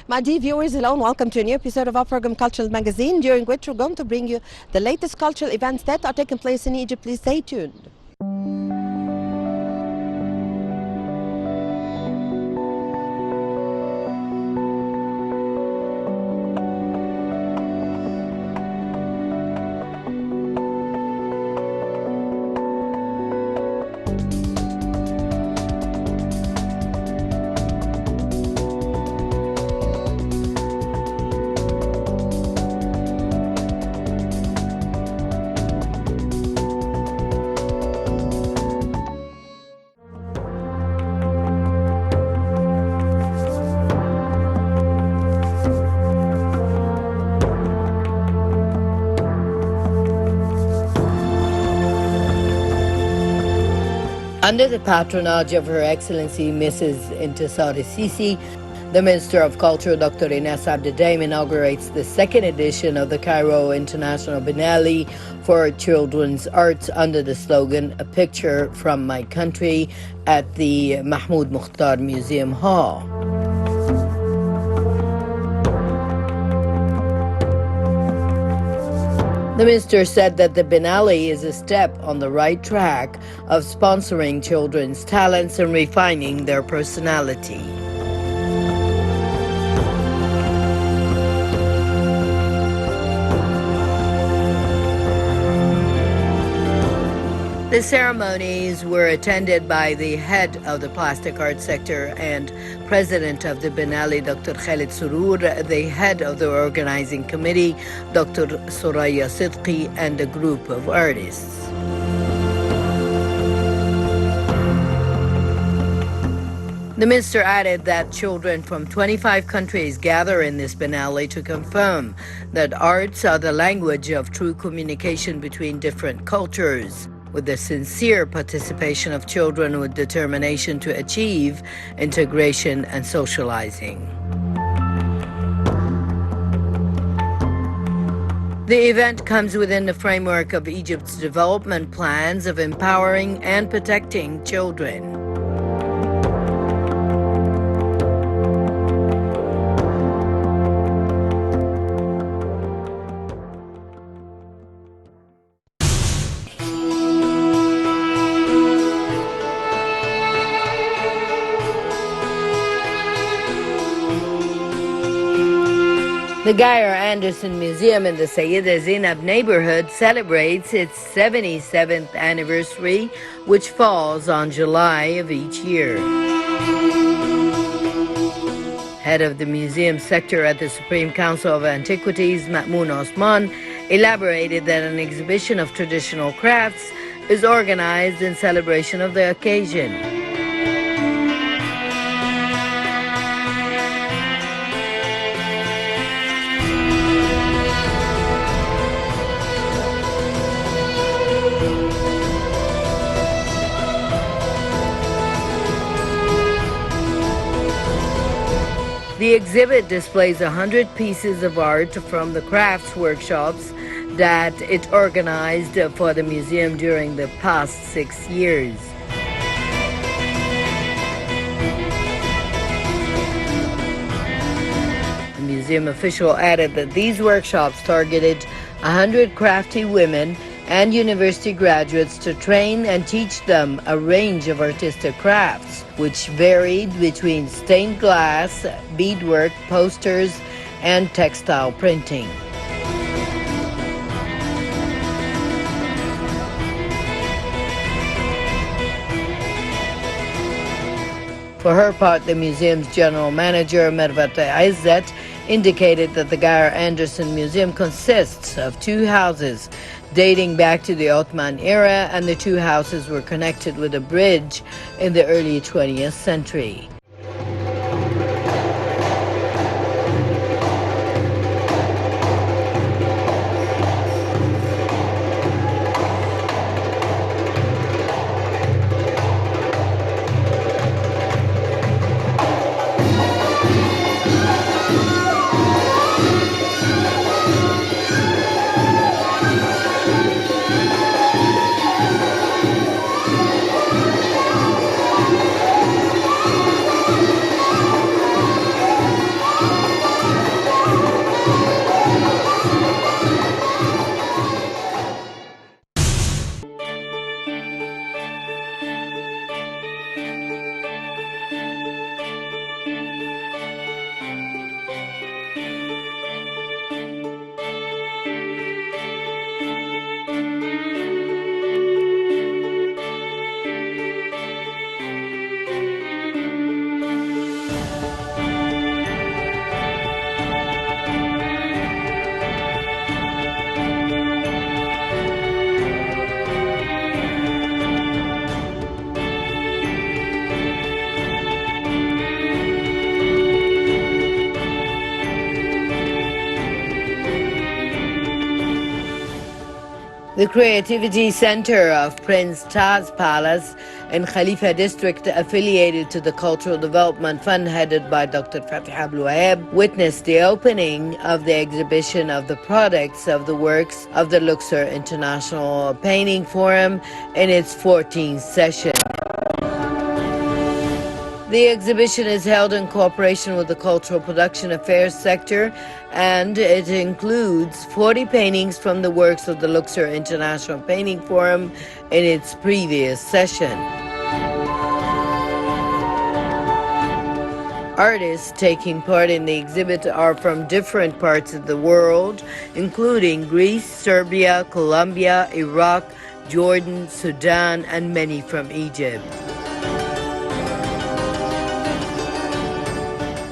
My dear viewers, hello and welcome to a new episode of our program Cultural Magazine, during which we're going to bring you the latest cultural events that are taking place in Egypt. Please stay tuned. Under the patronage of Her Excellency Mrs. Intisar Sisi, the Minister of Culture, Dr. Ines Abdedaim, inaugurates the second edition of the Cairo International Biennale for Children's Arts under the slogan, "A Picture from My Country," at the Mahmoud Mukhtar Museum Hall. The minister said that the Biennale is a step on the right track of sponsoring children's talents and refining their personality. The ceremonies were attended by the head of the plastic art sector and president of the Biennale, Dr. Khalid Surur, the head of the organizing committee, Dr. Soraya Sidqi, and a group of artists. The minister added that children from 25 countries gather in this Biennale to confirm that arts are the language of true communication between different cultures, with the sincere participation of children with determination to achieve integration and socializing. The event comes within the framework of Egypt's development plans of empowering and protecting children. The Geyer Anderson Museum in the Sayyida Zainab neighborhood celebrates its 77th anniversary, which falls on July of each year. Head of the museum sector at the Supreme Council of Antiquities, Ma'moon Osman, elaborated that an exhibition of traditional crafts is organized in celebration of the occasion. The exhibit displays 100 pieces of art from the crafts workshops that it organized for the museum during the past 6 years. The museum official added that these workshops targeted 100 crafty women and university graduates to train and teach them a range of artistic crafts, which varied between stained glass, beadwork, posters, and textile printing. For her part, the museum's general manager, Mervat Izzet, indicated that the Geyer Anderson Museum consists of 2 houses dating back to the Ottoman era, and the 2 houses were connected with a bridge in the early 20th century. The Creativity Center of Prince Taz Palace in Khalifa District, affiliated to the Cultural Development Fund headed by Dr. Fatih Abdul Wahab, witnessed the opening of the exhibition of the products of the works of the Luxor International Painting Forum in its 14th session. The exhibition is held in cooperation with the Cultural Production Affairs sector, and it includes 40 paintings from the works of the Luxor International Painting Forum in its previous session. Artists taking part in the exhibit are from different parts of the world, including Greece, Serbia, Colombia, Iraq, Jordan, Sudan, and many from Egypt.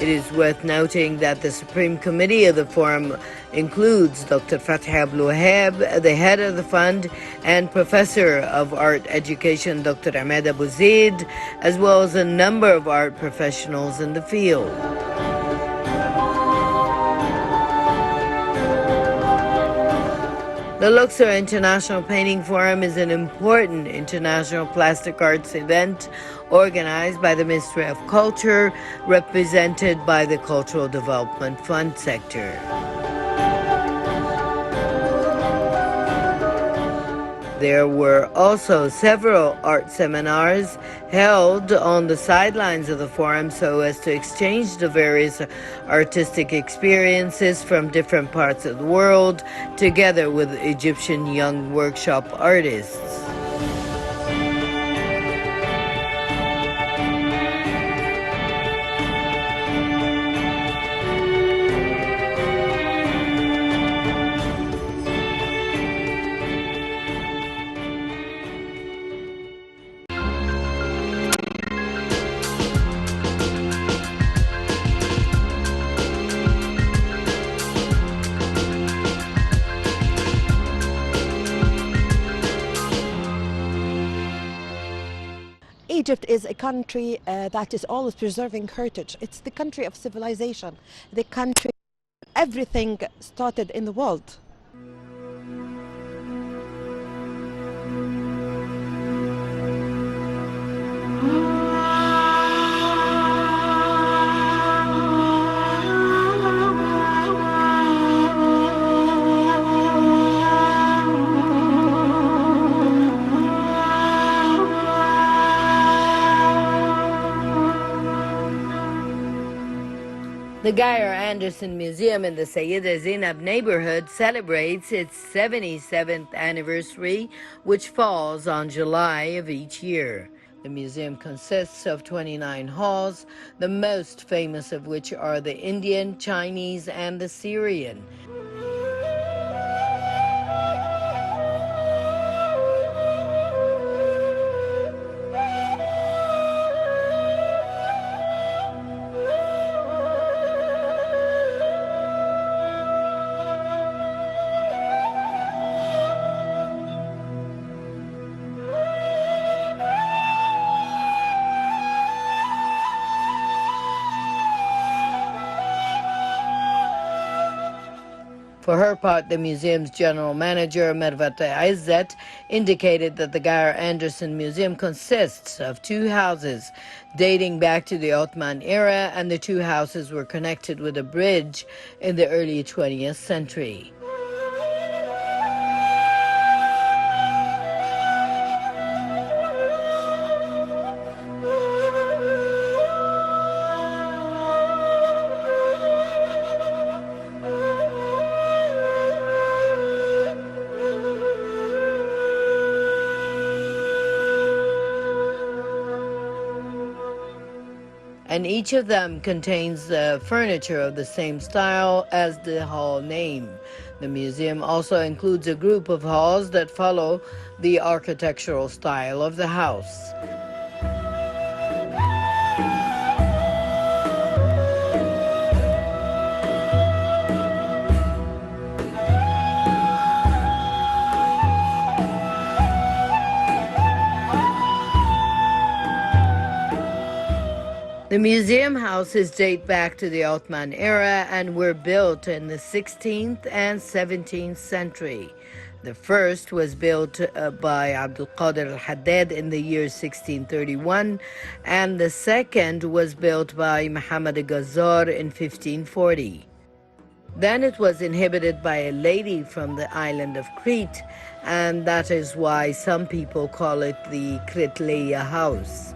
It is worth noting that the Supreme Committee of the Forum includes Dr. Fatih Abdul Wahab, the head of the fund, and Professor of Art Education Dr. Ahmed Abu Zaid, as well as a number of art professionals in the field. The Luxor International Painting Forum is an important international plastic arts event organized by the Ministry of Culture, represented by the Cultural Development Fund sector. There were also several art seminars held on the sidelines of the forum so as to exchange the various artistic experiences from different parts of the world, together with Egyptian young workshop artists. Egypt is a country that is always preserving heritage. It's the country of civilization, the country everything started in the world. The Geyer Anderson Museum in the Sayyida Zainab neighborhood celebrates its 77th anniversary, which falls on July of each year. The museum consists of 29 halls, the most famous of which are the Indian, Chinese, and the Syrian. For her part, the museum's general manager, Mervat Izzet, indicated that the Geyer Anderson Museum consists of two houses dating back to the Ottoman era, and the two houses were connected with a bridge in the early 20th century. And each of them contains furniture of the same style as the hall name. The museum also includes a group of halls that follow the architectural style of the house. The museum houses date back to the Ottoman era and were built in the 16th and 17th century. The first was built by Abdul Qadir al-Haddad in the year 1631, and the second was built by Muhammad al-Ghazar in 1540. Then it was inhabited by a lady from the island of Crete, and that is why some people call it the Kritleya house.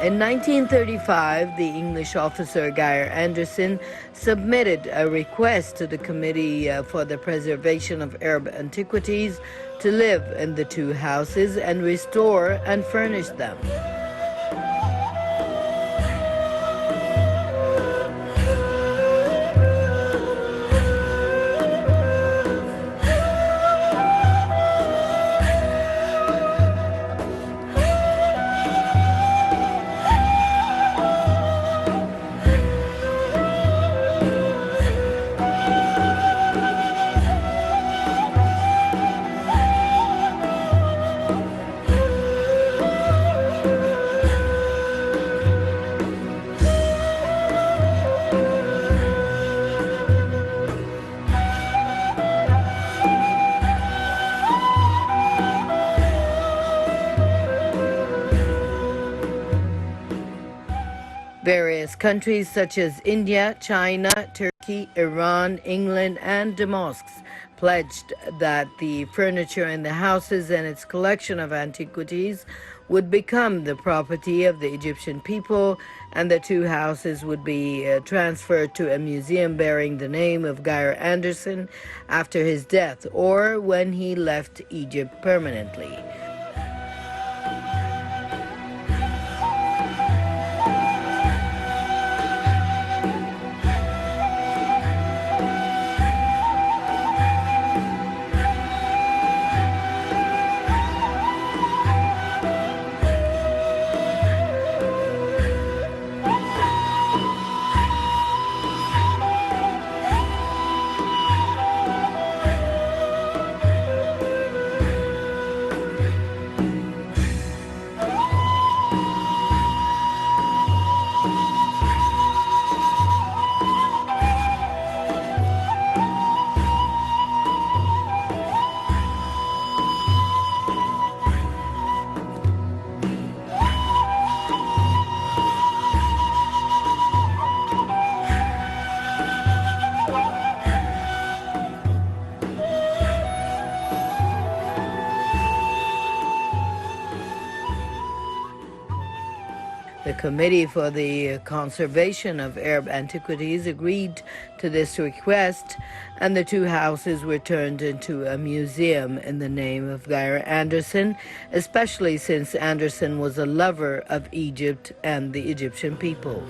In 1935, the English officer Geyer Anderson submitted a request to the Committee for the Preservation of Arab Antiquities to live in the two houses and restore and furnish them. Various countries such as India, China, Turkey, Iran, England, and Damascus pledged that the furniture in the houses and its collection of antiquities would become the property of the Egyptian people, and the two houses would be transferred to a museum bearing the name of Geyer Anderson after his death or when he left Egypt permanently. The Committee for the Conservation of Arab Antiquities agreed to this request, and the two houses were turned into a museum in the name of Geyer Anderson, especially since Anderson was a lover of Egypt and the Egyptian people.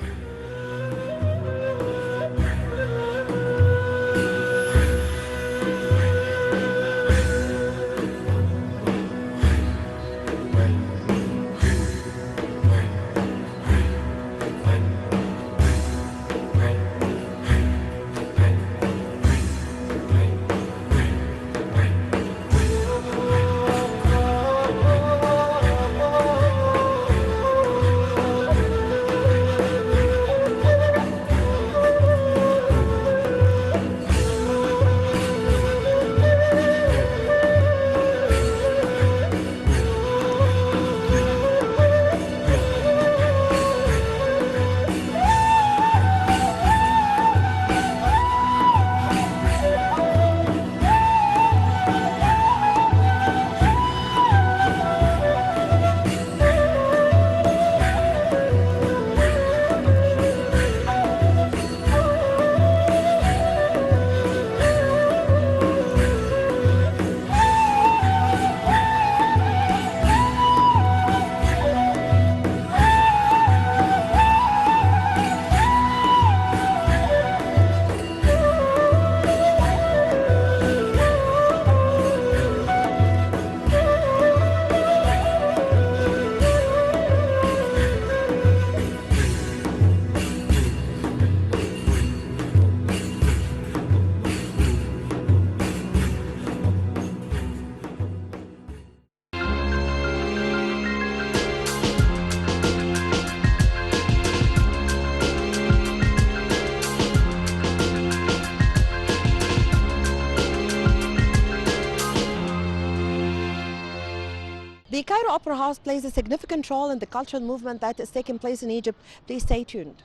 Cairo Opera House plays a significant role in the cultural movement that is taking place in Egypt. Please stay tuned.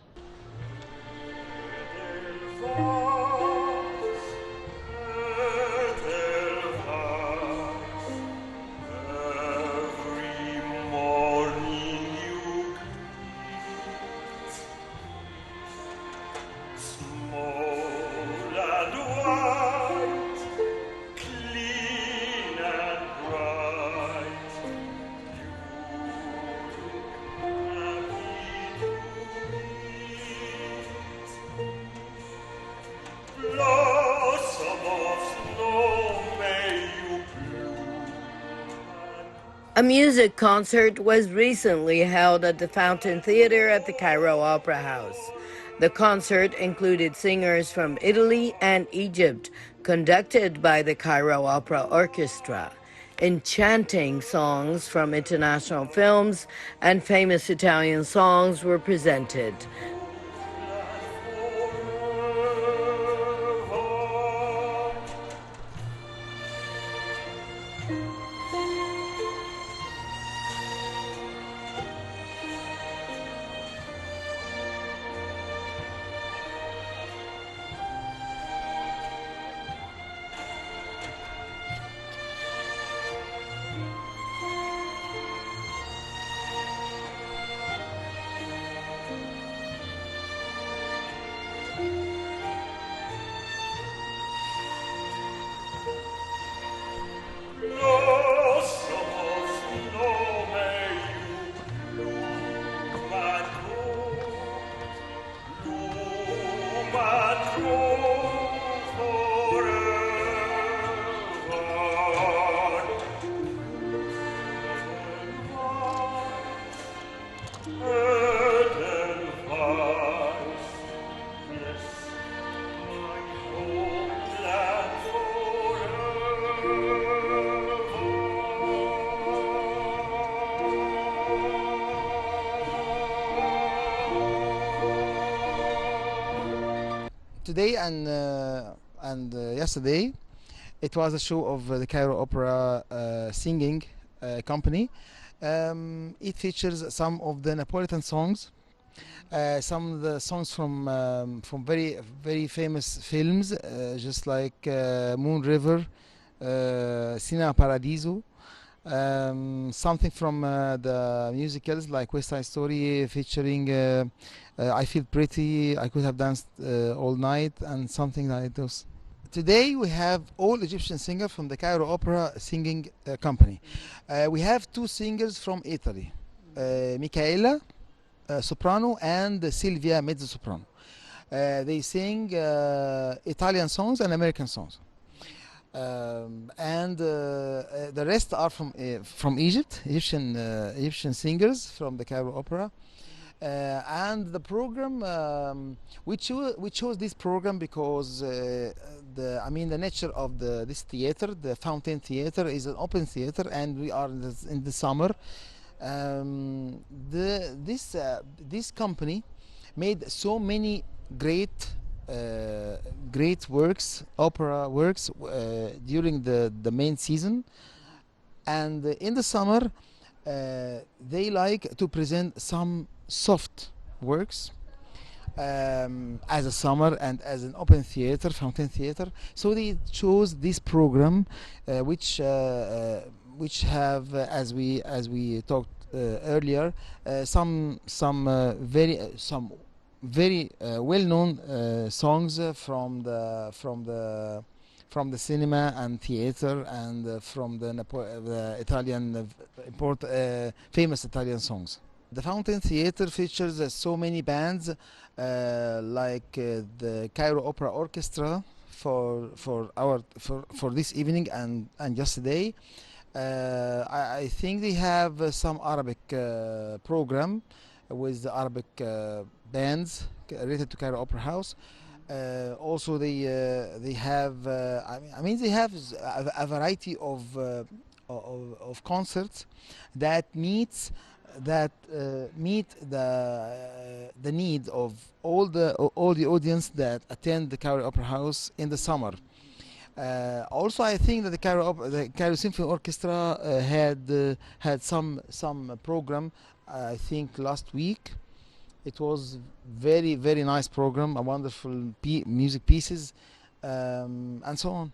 A music concert was recently held at the Fountain Theater at the Cairo Opera House. The concert included singers from Italy and Egypt, conducted by the Cairo Opera Orchestra. Enchanting songs from international films and famous Italian songs were presented. Today and yesterday, it was a show of the Cairo Opera singing company. It features some of the Neapolitan songs, some of the songs from very famous films, just like Moon River, Cinema Paradiso. Something from the musicals like West Side Story featuring I Feel Pretty, I Could Have Danced All Night, and something like those. Today we have all Egyptian singers from the Cairo Opera singing company. We have two singers from Italy, Michaela, soprano, and Silvia, mezzo soprano. They sing Italian songs and American songs. And the rest are from Egypt, Egyptian singers from the Cairo Opera. And the program, we chose this program because the nature of this theater, the Fountain Theater, is an open theater, and we are in the summer. This company made so many great works, opera works, during the main season, and in the summer they like to present some soft works as a summer and as an open theater, Fountain Theater. So they chose this program, which have, as we talked earlier, some very well-known songs from the cinema and theater, and from the Italian famous Italian songs. The Fountain Theater features so many bands, like the Cairo Opera Orchestra for this evening and yesterday. I think they have some Arabic program with the Arabic bands related to Cairo Opera House. Also, they have they have a variety of concerts that meet the need of all the audience that attend the Cairo Opera House in the summer. Also, I think that the Cairo Symphony Orchestra had some program. I think last week. It was very nice program, a wonderful music pieces, and so on.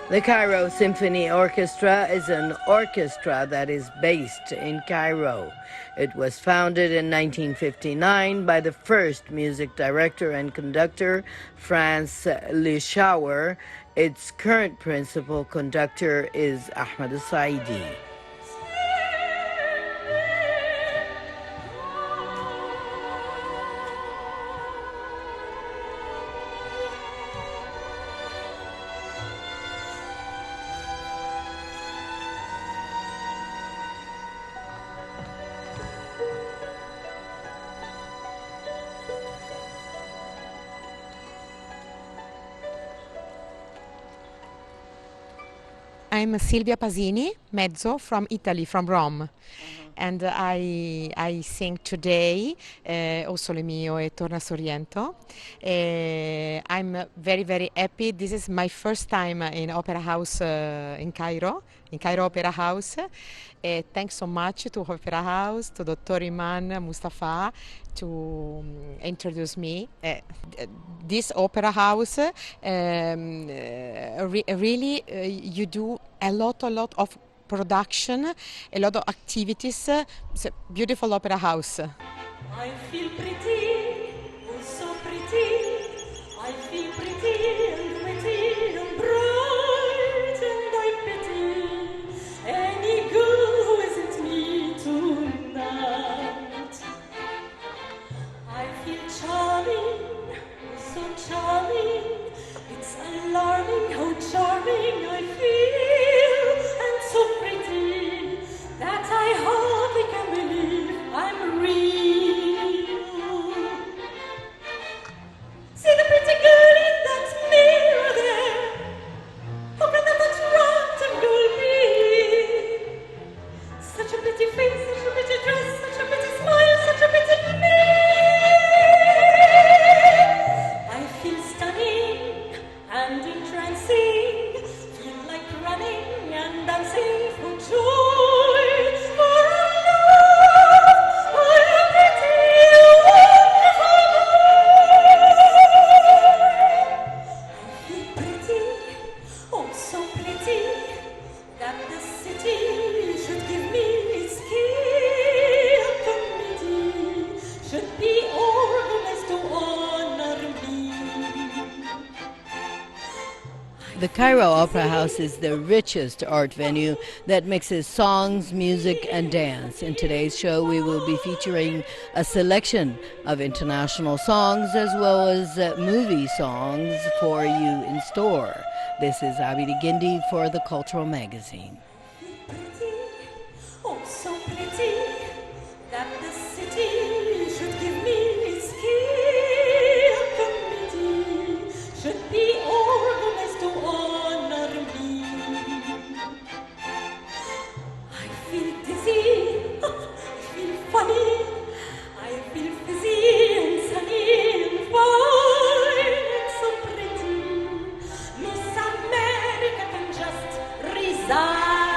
The Cairo Symphony Orchestra is an orchestra that is based in Cairo. It was founded in 1959 by the first music director and conductor, Franz Lischauer. Its current principal conductor is Ahmed Saidi. I'm Silvia Pasini, mezzo from Italy, from Rome. And I sing today O Sole Mio e Torna Sorrento. I'm very happy. This is my first time in Opera House in Cairo Opera House. Thanks so much to Opera House, to Dr. Iman Mustafa to introduce me. This Opera House, really you do a lot of production, a lot of activities. It's a beautiful opera house. I feel pretty, oh so pretty. I feel pretty and witty and bright, and I pity any girl who isn't me tonight. I feel charming, oh so charming. It's alarming how charming I feel, and so pretty that I hardly can believe I'm real. See the pretty girl in that mirror there. How can that attractive girl be? Such a pretty face, such a pretty dress, such a pretty smile, such a pretty me. I feel stunning and entrancing, feel like running and dancing for joy, for I love, I am pretty, wonderful boy. I feel pretty, oh so pretty, that the city should give me its key. A committee should be organized to honor me. The Cairo Opera House is the richest art venue that mixes songs, music, and dance. In today's show, we will be featuring a selection of international songs as well as movie songs for you in store. This is Abidi Gindi for the Cultural Magazine. Pretty, oh so pretty, that the city should give me its key. A committee should be organized to honor me. I feel dizzy, I feel funny, I feel fizzy and sunny and fine and so pretty. Miss America can just resign.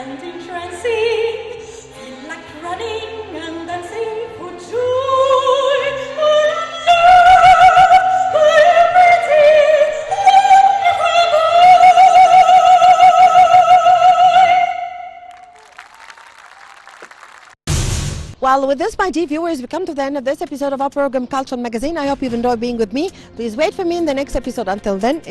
and entrancing, feel like running and dancing for joy. I am loved by a pretty, wonderful boy. Well, with this, my dear viewers, we come to the end of this episode of our program Cultural Magazine. I hope you've enjoyed being with me. Please wait for me in the next episode. Until then,